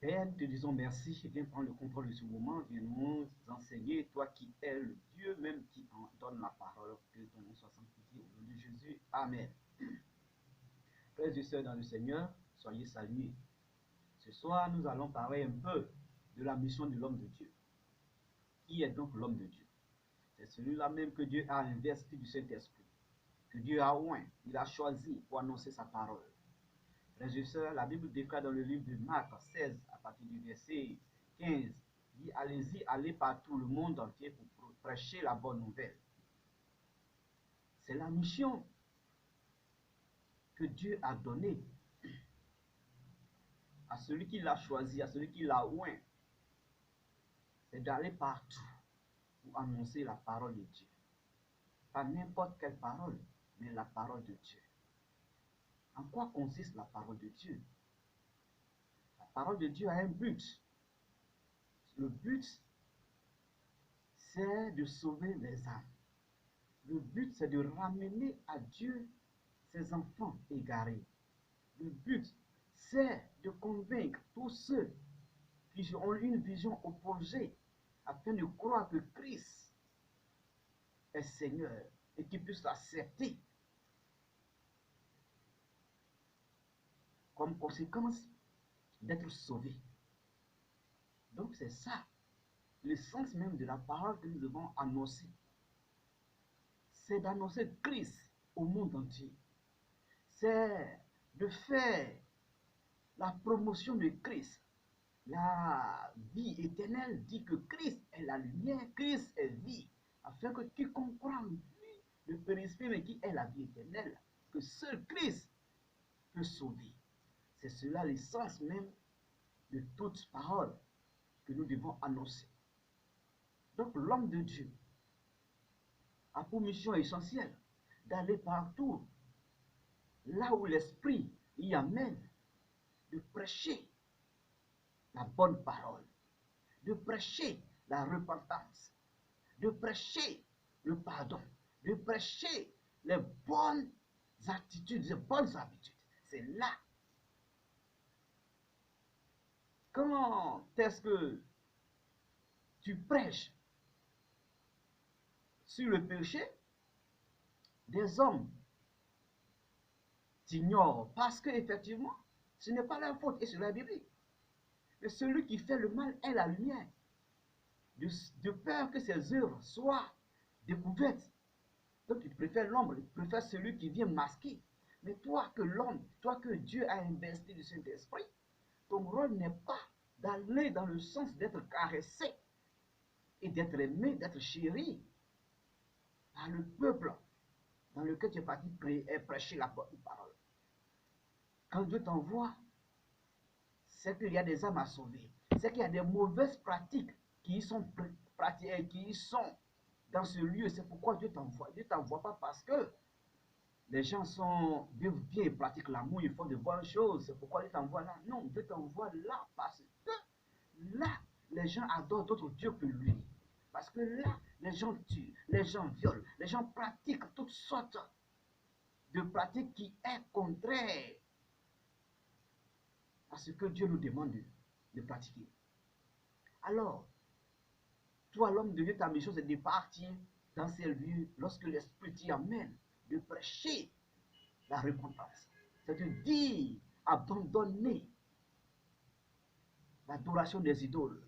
Père, nous te disons merci et viens prendre le contrôle de ce moment, viens nous enseigner, toi qui es le Dieu même qui en donne la parole, que ton nom soit sanctifié au nom de Jésus. Amen. Frères et sœurs dans le Seigneur, soyez salués. Ce soir, nous allons parler un peu de la mission de l'homme de Dieu. Qui est donc l'homme de Dieu? C'est celui-là même que Dieu a investi du Saint-Esprit, que Dieu a oint, il a choisi pour annoncer sa parole. Frères et sœurs, la Bible déclare dans le livre de Marc 16, à partir du verset 15, dit « Allez-y, allez par tout le monde entier pour prêcher la bonne nouvelle. » C'est la mission que Dieu a donnée à celui qui l'a choisi, à celui qui l'a oint. C'est d'aller partout pour annoncer la parole de Dieu. Pas n'importe quelle parole, mais la parole de Dieu. En quoi consiste la parole de Dieu? La parole de Dieu a un but. Le but, c'est de sauver les âmes. Le but, c'est de ramener à Dieu ses enfants égarés. Le but, c'est de convaincre tous ceux qui ont une vision opposée afin de croire que Christ est Seigneur et qu'ils puissent l'accepter comme conséquence d'être sauvés. Donc c'est ça, l'essence même de la parole que nous devons annoncer. C'est d'annoncer Christ au monde entier. C'est de faire la promotion de Christ. La vie éternelle dit que Christ est la lumière, Christ est vie, afin que quiconque croit en lui ne périsse pas, mais qui est la vie éternelle, que seul Christ peut sauver. C'est cela l'essence même de toute parole que nous devons annoncer. Donc l'homme de Dieu a pour mission essentielle d'aller partout, là où l'Esprit y amène, de prêcher la bonne parole, de prêcher la repentance, de prêcher le pardon, de prêcher les bonnes attitudes, les bonnes habitudes. C'est là. Comment est-ce que tu prêches sur le péché? Des hommes t'ignorent parce qu'effectivement, ce n'est pas leur faute et c'est la Bible. Mais celui qui fait le mal est la lumière, de peur que ses œuvres soient découvertes. Donc il préfère l'ombre, il préfère celui qui vient masquer. Mais toi que l'homme, toi que Dieu a investi du Saint-Esprit, ton rôle n'est pas d'aller dans le sens d'être caressé et d'être aimé, d'être chéri par le peuple dans lequel tu es parti prêcher la bonne parole. Quand Dieu t'envoie, c'est qu'il y a des âmes à sauver. C'est qu'il y a des mauvaises pratiques qui sont pratiquées, qui sont dans ce lieu. C'est pourquoi Dieu t'envoie. Dieu ne t'envoie pas parce que les gens sont bien et pratiquent l'amour, ils font de bonnes choses. C'est pourquoi Dieu t'envoie là. Non, Dieu t'envoie là parce que là, les gens adorent d'autres dieux que lui. Parce que là, les gens tuent, les gens violent, les gens pratiquent toutes sortes de pratiques qui est contraire à ce que Dieu nous demande de pratiquer. Alors, toi, l'homme de Dieu, ta mission, c'est de partir dans ces lieux lorsque l'Esprit t'y amène, de prêcher la repentance. C'est de dire, abandonner l'adoration des idoles,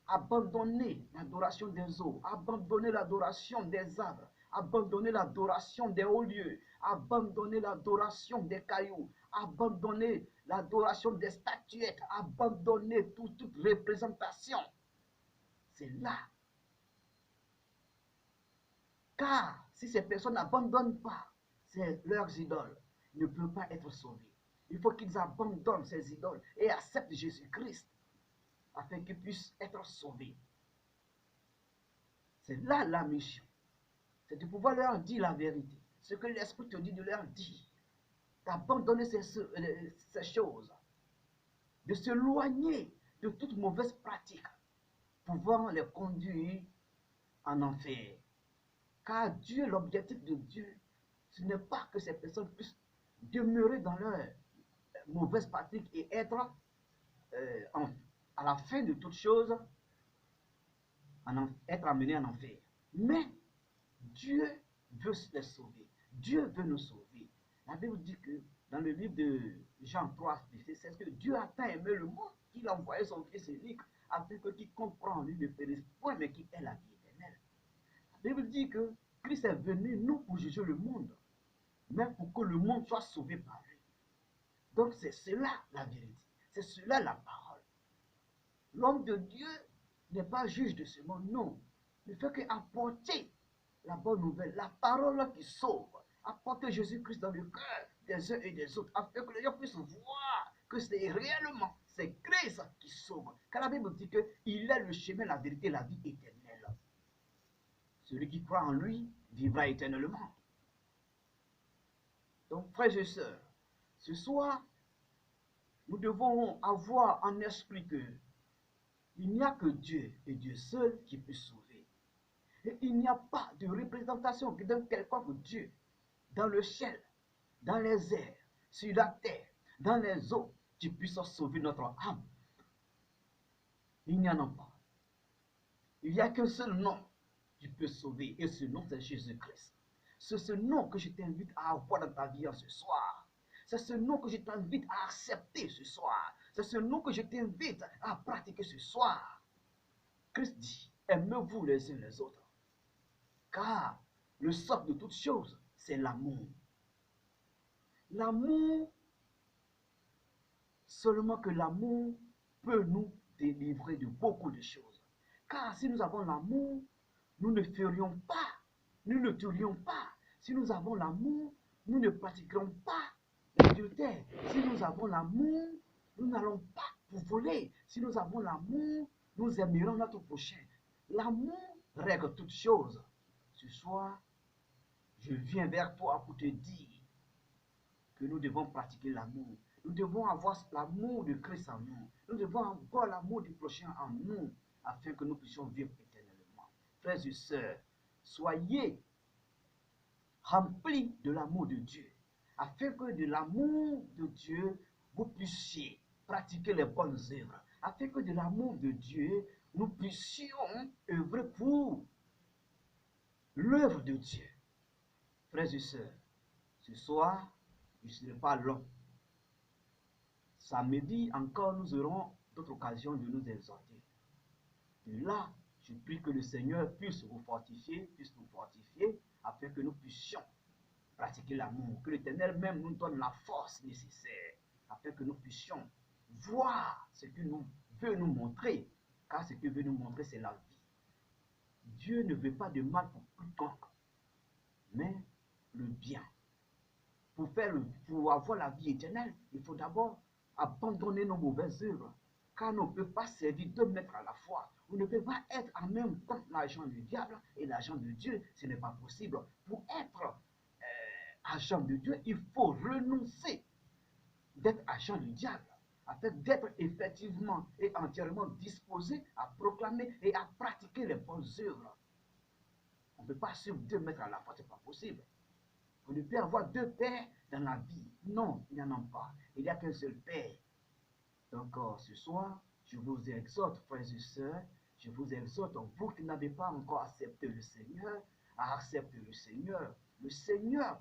abandonner l'adoration des eaux, abandonner l'adoration des arbres, abandonner l'adoration des hauts lieux, abandonner l'adoration des cailloux, abandonner l'adoration des statuettes, abandonner toute représentation. C'est là. Car si ces personnes n'abandonnent pas leurs idoles, ils ne peuvent pas être sauvés. Il faut qu'ils abandonnent ces idoles et acceptent Jésus-Christ afin qu'ils puissent être sauvés. C'est là la mission. C'est de pouvoir leur dire la vérité. Ce que l'Esprit te dit de leur dire. D'abandonner ces choses. De s'éloigner de toute mauvaise pratique. Pouvant les conduire en enfer. Car Dieu, l'objectif de Dieu, ce n'est pas que ces personnes puissent demeurer dans leur mauvaise pratique et être à la fin de toute chose, être amené en enfer. Mais Dieu veut les sauver. Dieu veut nous sauver. La Bible dit que dans le livre de Jean 3, verset 16, que Dieu a tant aimé le monde qu'il a envoyé son Fils unique afin que quiconque croit en lui ne périsse point, mais qu'il ait la vie éternelle. La Bible dit que Christ est venu non pour juger le monde, mais pour que le monde soit sauvé par lui. Donc c'est cela la vérité. C'est cela la parole. L'homme de Dieu n'est pas juge de ce monde, non. Il ne fait qu'apporter la bonne nouvelle, la parole qui sauve. Apporter Jésus-Christ dans le cœur des uns et des autres, afin que les gens puissent voir que c'est réellement, c'est Christ qui sauve. Car la Bible dit qu'il est le chemin, la vérité, la vie éternelle. Celui qui croit en lui vivra éternellement. Donc, frères et sœurs, ce soir, nous devons avoir en esprit que il n'y a que Dieu et Dieu seul qui peut sauver. Et il n'y a pas de représentation d'un quelconque Dieu dans le ciel, dans les airs, sur la terre, dans les eaux, qui puisse sauver notre âme. Il n'y en a pas. Il n'y a qu'un seul nom qui peut sauver, et ce nom c'est Jésus-Christ. C'est ce nom que je t'invite à avoir dans ta vie en ce soir. C'est ce nom que je t'invite à accepter ce soir. C'est ce nom que je t'invite à pratiquer ce soir. Christ dit, aimez-vous les uns les autres. Car le socle de toute chose, c'est l'amour. L'amour, seulement que l'amour peut nous délivrer de beaucoup de choses. Car si nous avons l'amour, nous ne ferions pas, nous ne tuerions pas. Si nous avons l'amour, nous ne pratiquerons pas l'adultère. Si nous avons l'amour, nous n'allons pas pour voler. Si nous avons l'amour, nous aimerons notre prochain. L'amour règle toutes choses. Ce soir, je viens vers toi pour te dire que nous devons pratiquer l'amour. Nous devons avoir l'amour de Christ en nous. Nous devons avoir l'amour du prochain en nous, afin que nous puissions vivre éternellement. Frères et sœurs, soyez remplis de l'amour de Dieu, afin que de l'amour de Dieu, vous puissiez pratiquer les bonnes œuvres, afin que de l'amour de Dieu, nous puissions œuvrer pour l'œuvre de Dieu. Frères et sœurs, ce soir, je ne serai pas long. Samedi encore, nous aurons d'autres occasions de nous exhorter. Et là, je prie que le Seigneur puisse vous fortifier, puisse nous fortifier, afin que nous puissions pratiquer l'amour. Que l'Éternel même nous donne la force nécessaire, afin que nous puissions voir ce qu'il veut nous montrer. Car ce qu'il veut nous montrer, c'est la vie. Dieu ne veut pas de mal pour quiconque, mais le bien. Pour avoir la vie éternelle, il faut d'abord abandonner nos mauvaises œuvres. Car on ne peut pas servir deux maîtres à la fois. On ne peut pas être en même temps l'agent du diable et l'agent de Dieu. Ce n'est pas possible. Pour être agent de Dieu, il faut renoncer d'être agent du diable, afin d'être effectivement et entièrement disposé à proclamer et à pratiquer les bonnes œuvres. On ne peut pas suivre deux maîtres à la fois, ce n'est pas possible. On ne peut avoir deux pères dans la vie. Non, il n'y en a pas. Il n'y a qu'un seul père. Donc, ce soir, je vous exhorte, frères et sœurs, je vous exhorte, vous qui n'avez pas encore accepté le Seigneur, à accepter le Seigneur. Le Seigneur,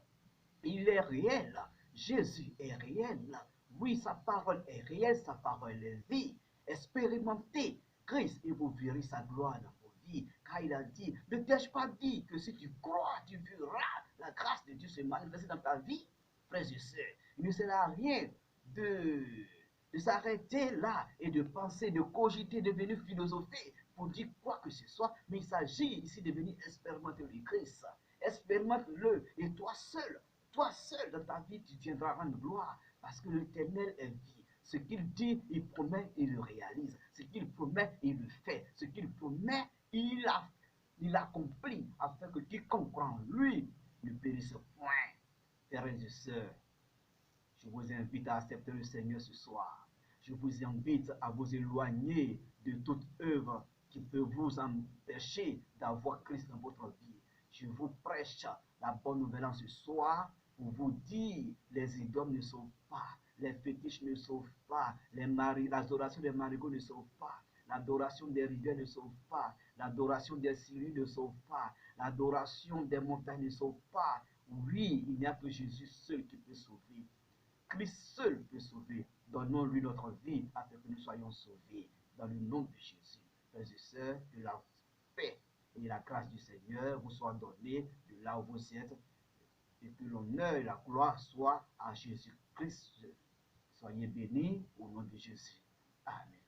il est réel. Jésus est réel. Oui, sa parole est réelle, sa parole est vie. Expérimentez Christ et vous verrez sa gloire dans vos vies. Car il a dit, ne t'ai-je pas dit que si tu crois, tu verras la grâce de Dieu se manifester dans ta vie, frères et sœurs. Il ne sert à rien de s'arrêter là et de penser, de cogiter, de venir philosopher pour dire quoi que ce soit, mais il s'agit ici de venir expérimenter le Christ. Expérimente-le et toi seul dans ta vie, tu viendras rendre gloire parce que l'Éternel est vie. Ce qu'il dit, il promet, il le réalise. Ce qu'il promet, il le fait. Ce qu'il promet, il accomplit afin que quiconque croit en lui ne périsse point. Frères et sœurs, je vous invite à accepter le Seigneur ce soir. Je vous invite à vous éloigner de toute œuvre qui peut vous empêcher d'avoir Christ dans votre vie. Je vous prêche la bonne nouvelle en ce soir pour vous dire les idiomes ne sauvent pas. Les fétiches ne sauvent pas. L'adoration des marigots ne sauve pas. L'adoration des rivières ne sauve pas. L'adoration des cieux ne sauve pas. L'adoration des montagnes ne sauve pas. Oui, il n'y a que Jésus seul qui peut sauver. Christ seul peut sauver. Donnons-lui notre vie afin que nous soyons sauvés. Dans le nom de Jésus. Frères et sœurs, que la paix et la grâce du Seigneur vous soient données de là où vous êtes. Et que l'honneur et la gloire soient à Jésus-Christ. Soyez bénis au nom de Jésus. Amen.